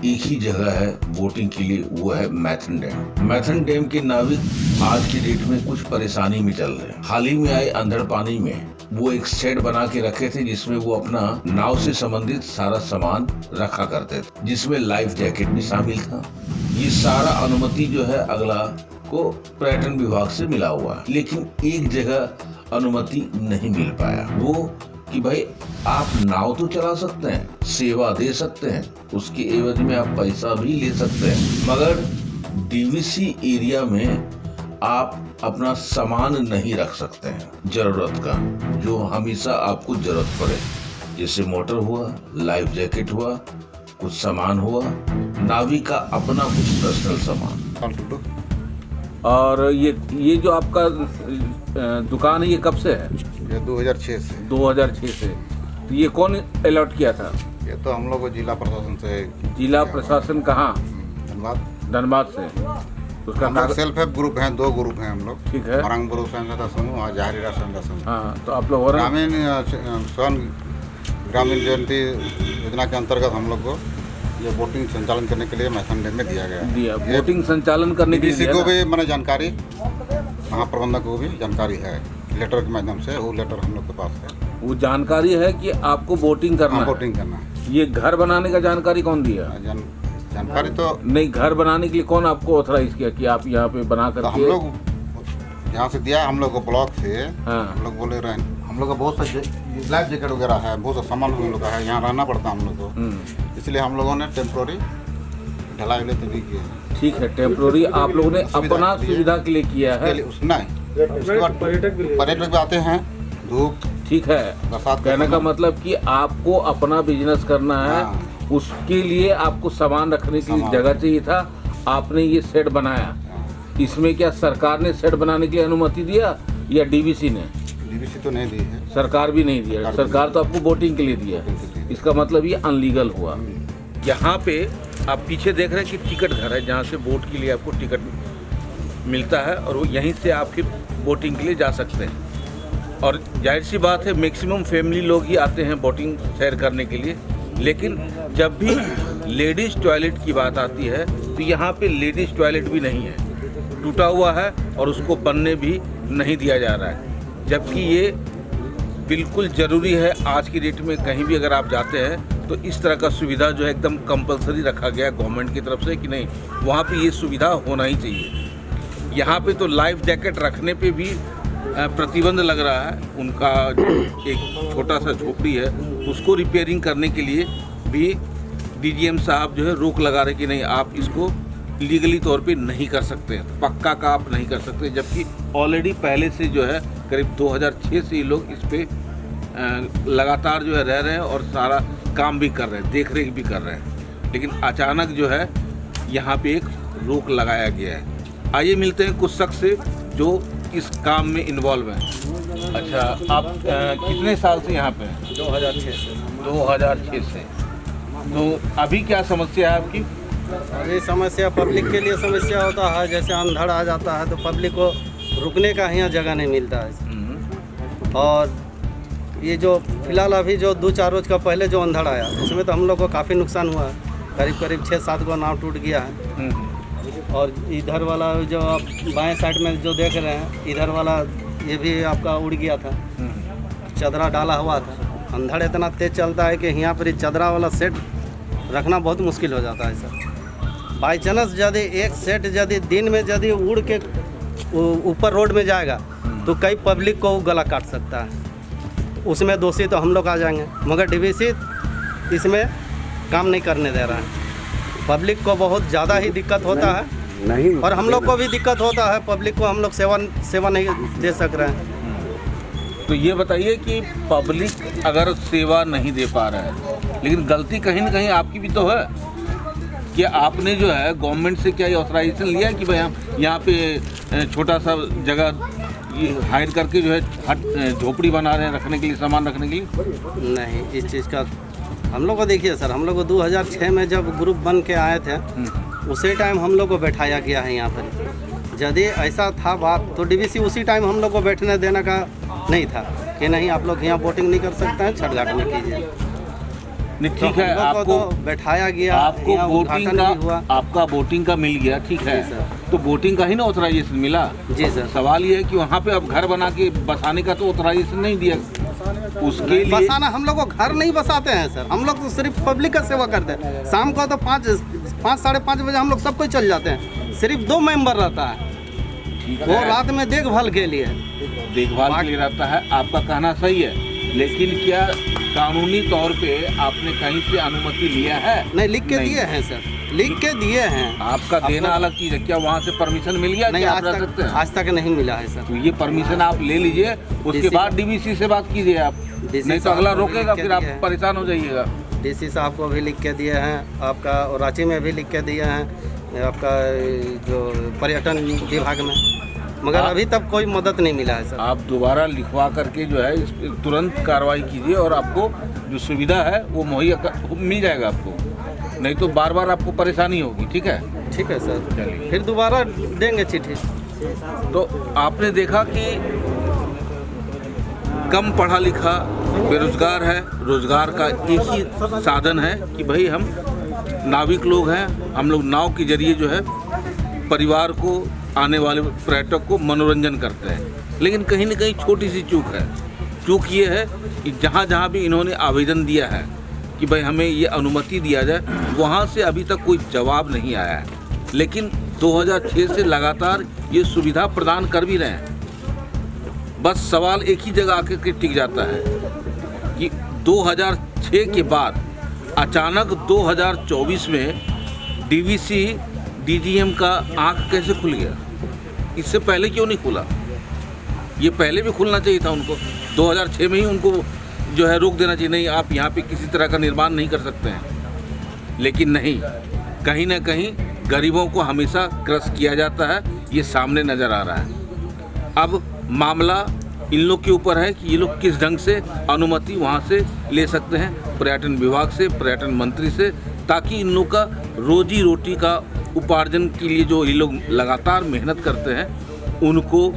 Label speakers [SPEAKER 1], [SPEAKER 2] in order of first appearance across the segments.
[SPEAKER 1] एक ही जगह है बोटिंग के लिए, वो है मैथन डैम। मैथन डैम के नाविक आज की डेट में कुछ परेशानी में चल रहे हैं। हाल ही में आए अंधड़ पानी में वो एक शेड बना के रखे थे जिसमें वो अपना नाव से संबंधित सारा सामान रखा करते थे, जिसमें लाइफ जैकेट भी शामिल था। ये सारा अनुमति जो है अगला को पर्यटन विभाग से मिला हुआ है, लेकिन एक जगह अनुमति नहीं मिल पाया, वो कि भाई आप नाव तो चला सकते हैं, सेवा दे सकते हैं, उसके एवज में आप पैसा भी ले सकते हैं, मगर डीवीसी एरिया में आप अपना सामान नहीं रख सकते हैं जरूरत का, जो हमेशा आपको जरूरत पड़े, जैसे मोटर हुआ, लाइफ जैकेट हुआ, कुछ सामान हुआ, नाविक का अपना कुछ पर्सनल सामान।
[SPEAKER 2] और ये जो आपका दुकान है ये कब से है?
[SPEAKER 3] ये 2006 से।
[SPEAKER 2] 2006 से। तो ये कौन अलॉट किया था?
[SPEAKER 3] ये तो हम लोग को जिला प्रशासन से।
[SPEAKER 2] जिला प्रशासन कहाँ? धनबाद से।
[SPEAKER 3] उसका नाम सेल्फ हेल्प ग्रुप है, 2 ग्रुप हैं हम लोग।
[SPEAKER 2] ठीक है।
[SPEAKER 3] मरंग बुरु सहायता समूह और जहारी राशन समूह।
[SPEAKER 2] हाँ, तो आप लोग
[SPEAKER 3] ग्रामीण स्वयं ग्रामीण जयंती योजना के अंतर्गत हम लोग को ये बोटिंग संचालन करने के लिए मैथन डैम में दिया गया।
[SPEAKER 2] बोटिंग संचालन करने के लिए
[SPEAKER 3] को भी मैंने जानकारी, महाप्रबंधक को भी जानकारी है, लेटर के माध्यम से। वो लेटर हम लोग के पास है।
[SPEAKER 2] वो जानकारी है कि आपको बोटिंग करना है।
[SPEAKER 3] बोटिंग करना है।
[SPEAKER 2] ये घर बनाने का जानकारी कौन दिया?
[SPEAKER 3] जानकारी तो
[SPEAKER 2] नहीं, घर बनाने के लिए कौन आपको ऑथराइज किया कि आप यहाँ पे बना करके?
[SPEAKER 3] हम लोग यहाँ से दिया, हम लोग को ब्लॉक से। हाँ। हम लोग बोले रहे, हम लोग का बहुत सा लाइफ जैकेट वगैरह है, बहुत सा सामान हम लोग का है, यहाँ रहना पड़ता है हम लोग को, इसलिए हम लोगों ने टेम्प्रोरी ढलाई तो नहीं किया।
[SPEAKER 2] ठीक है, टेम्प्रोरी आप लोगों ने अपना सुविधा के लिए किया है।
[SPEAKER 3] नहीं, उसके बाद पर्यटक भी आते हैं, धूप।
[SPEAKER 2] ठीक है, कहने का मतलब कि आपको अपना बिजनेस करना है। हाँ। उसके लिए आपको सामान रखने की जगह चाहिए था, आपने ये शेड बनाया। इसमें क्या सरकार ने शेड बनाने की अनुमति दिया या डीवीसी ने?
[SPEAKER 3] डीवीसी तो नहीं दी है,
[SPEAKER 2] सरकार भी नहीं दिया। सरकार तो आपको बोटिंग के लिए दिया, इसका मतलब ये अनलीगल हुआ। यहाँ पे आप पीछे देख रहे हैं कि टिकट घर है, जहाँ से बोट के लिए आपको टिकट मिलता है और वो यहीं से आप फिर बोटिंग के लिए जा सकते हैं। और जाहिर सी बात है, मैक्सिमम फैमिली लोग ही आते हैं बोटिंग सैर करने के लिए, लेकिन जब भी लेडीज़ टॉयलेट की बात आती है तो यहाँ पे लेडीज़ टॉयलेट भी नहीं है, टूटा हुआ है और उसको बनने भी नहीं दिया जा रहा है, जबकि ये बिल्कुल ज़रूरी है। आज की डेट में कहीं भी अगर आप जाते हैं तो इस तरह का सुविधा जो है एकदम कंपलसरी रखा गया है गवर्नमेंट की तरफ से कि नहीं, वहाँ पे ये सुविधा होना ही चाहिए। यहाँ पे तो लाइफ जैकेट रखने पे भी प्रतिबंध लग रहा है। उनका एक छोटा सा झोपड़ी है, उसको रिपेयरिंग करने के लिए भी डीजीएम साहब जो है रोक लगा रहे कि नहीं, आप इसको लीगली तौर पे नहीं कर सकते, पक्का का आप नहीं कर सकते, जबकि ऑलरेडी पहले से जो है करीब 2006 से ये लोग इस पे लगातार जो है रह रहे हैं और सारा काम भी कर रहे हैं, देख रेख भी कर रहे हैं, लेकिन अचानक जो है यहाँ पे एक रोक लगाया गया है। आइए मिलते हैं कुछ शख्स से जो इस काम में इन्वॉल्व हैं। अच्छा, आप कितने साल से यहाँ पे हैं?
[SPEAKER 4] 2006 से।
[SPEAKER 2] 2006 से। तो अभी क्या समस्या है आपकी?
[SPEAKER 4] अभी समस्या पब्लिक के लिए समस्या होता है, जैसे अंधड़ आ जाता है तो पब्लिक को रुकने का यहाँ जगह नहीं मिलता है। और ये जो फिलहाल अभी जो 2-4 रोज का पहले जो अंधड़ आया, उसमें तो हम लोग को काफ़ी नुकसान हुआ है, करीब 6-7 गो नाव टूट गया है। और इधर वाला जो आप बाएं साइड में जो देख रहे हैं, इधर वाला ये भी आपका उड़ गया था, चदरा डाला हुआ था। अंधड़ इतना तेज़ चलता है कि यहाँ पर चदरा वाला सेट रखना बहुत मुश्किल हो जाता है सर। बाई चांस यदि एक सेट यदि दिन में यदि उड़ के ऊपर रोड में जाएगा तो कई पब्लिक को गला काट सकता है, उसमें दोषी तो हम लोग आ जाएंगे। मगर डीवीसी इसमें काम नहीं करने दे रहा है, पब्लिक को बहुत ज़्यादा ही दिक्कत होता है नहीं, और हम लोग को भी दिक्कत होता है, पब्लिक को हम लोग सेवा नहीं दे सक रहे हैं।
[SPEAKER 2] तो ये बताइए कि पब्लिक अगर सेवा नहीं दे पा रहा है, लेकिन गलती कहीं ना कहीं आपकी भी तो है कि आपने जो है गवर्नमेंट से क्या ऑथराइजेशन लिया कि भाई हम यहाँ पे छोटा सा जगह हायर करके जो है झोपड़ी बना रहे हैं रखने के लिए, सामान रखने के लिए?
[SPEAKER 4] नहीं, इस चीज़ का हम लोग को देखिए सर, हम लोग को 2006 में जब ग्रुप बन के आए थे उसी टाइम हम लोग को बैठाया गया है यहाँ पर। यदि ऐसा था बात तो डीवीसी उसी टाइम हम लोग को बैठने देने का नहीं था कि नहीं आप लोग यहाँ बोटिंग नहीं कर सकते हैं, छठ घाट में कीजिए।
[SPEAKER 2] नहीं
[SPEAKER 4] तो
[SPEAKER 2] ठीक है,
[SPEAKER 4] हम लोग को
[SPEAKER 2] आपको
[SPEAKER 4] तो बैठाया गया,
[SPEAKER 2] आपको
[SPEAKER 4] यहाँ
[SPEAKER 2] बोटिंग
[SPEAKER 4] उद्घाटन
[SPEAKER 2] का
[SPEAKER 4] भी हुआ।
[SPEAKER 2] आपका बोटिंग का मिल गया, ठीक है,
[SPEAKER 4] जी सर।
[SPEAKER 2] तो बोटिंग का ही ना ऑथराइजेशन मिला।
[SPEAKER 4] जी सर।
[SPEAKER 2] सवाल ये है कि वहाँ पे अब घर बना के बसाने का तो ऑथराइजेशन नहीं दिया। उसके लिए
[SPEAKER 4] बसाना हम लोग को घर नहीं बसाते हैं सर, हम लोग तो सिर्फ पब्लिक का सेवा करते हैं। शाम को तो 5 साढ़े 5 बजे हम लोग सब कोई चल जाते हैं, सिर्फ 2 मेंबर रहता है,
[SPEAKER 2] ठीक
[SPEAKER 4] वो
[SPEAKER 2] है,
[SPEAKER 4] रात में देखभाल के लिए।
[SPEAKER 2] देखभाल के लिए रहता है, आपका कहना सही है, लेकिन क्या कानूनी तौर पे आपने कहीं से अनुमति लिया है?
[SPEAKER 4] नहीं, लिख के
[SPEAKER 2] नहीं।
[SPEAKER 4] दिए हैं सर, लिख के दिए हैं।
[SPEAKER 2] आपका देना
[SPEAKER 4] आपको-
[SPEAKER 2] अलग चीज़ है, क्या वहाँ से परमिशन मिल गया?
[SPEAKER 4] नहीं,
[SPEAKER 2] क्या आप रह सकते हैं?
[SPEAKER 4] आज तक नहीं मिला है सर।
[SPEAKER 2] तो ये परमिशन आप ले लीजिए, उसके
[SPEAKER 4] डीसी
[SPEAKER 2] बाद डीवीसी से बात कीजिए आप,
[SPEAKER 4] डीसी
[SPEAKER 2] नहीं तो
[SPEAKER 4] साहब
[SPEAKER 2] अगला
[SPEAKER 4] को भी
[SPEAKER 2] रोकेगा,
[SPEAKER 4] लिख के
[SPEAKER 2] फिर आप
[SPEAKER 4] दिए हैं।
[SPEAKER 2] परेशान हो जाइएगा।
[SPEAKER 4] डीसी साहब को भी लिख के दिए हैं, आपका और रांची में भी लिख के दिए हैं, आपका जो पर्यटन विभाग में, मगर
[SPEAKER 2] आप-
[SPEAKER 4] अभी तक कोई मदद नहीं मिला है सर।
[SPEAKER 2] आप दोबारा लिखवा करके जो है इस पे तुरंत कार्रवाई कीजिए और आपको जो सुविधा है वो मुहैया मिल जाएगा आपको, नहीं तो बार बार आपको परेशानी होगी। ठीक है,
[SPEAKER 4] ठीक है सर,
[SPEAKER 2] चलिए।
[SPEAKER 4] फिर दोबारा देंगे चिट्ठी।
[SPEAKER 2] तो आपने देखा कि कम पढ़ा लिखा बेरोजगार है, रोजगार का एक ही साधन है कि भाई हम नाविक लोग हैं, हम लोग नाव के जरिए जो है परिवार को, आने वाले पर्यटक को मनोरंजन करते हैं। लेकिन कहीं ना कहीं छोटी सी चूक है। चूक ये है कि जहाँ जहाँ भी इन्होंने आवेदन दिया है कि भाई हमें ये अनुमति दिया जाए, वहाँ से अभी तक कोई जवाब नहीं आया है। लेकिन 2006 से लगातार ये सुविधा प्रदान कर भी रहे हैं। बस सवाल एक ही जगह आके के टिक जाता है कि 2006 के बाद अचानक 2024 में डीवीसी डीजीएम का आंख कैसे खुल गया? इससे पहले क्यों नहीं खुला? ये पहले भी खुलना चाहिए था उनको, 2006 में ही उनको जो है रोक देना चाहिए, नहीं आप यहाँ पे किसी तरह का निर्माण नहीं कर सकते हैं। लेकिन नहीं, कहीं ना कहीं गरीबों को हमेशा क्रश किया जाता है, ये सामने नज़र आ रहा है। अब मामला इन लोग के ऊपर है कि ये लोग किस ढंग से अनुमति वहाँ से ले सकते हैं, पर्यटन विभाग से, पर्यटन मंत्री से, ताकि इन लोग का रोजी रोटी का उपार्जन के लिए जो ये लोग लगातार मेहनत करते हैं उनको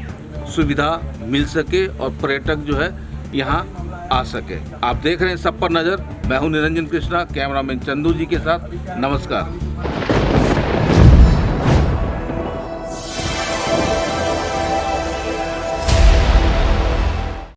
[SPEAKER 2] सुविधा मिल सके और पर्यटक जो है यहाँ आ सके। आप देख रहे हैं सब पर नज़र, मैं हूँ निरंजन कृष्णा, कैमरामैन चंदू जी के साथ। नमस्कार।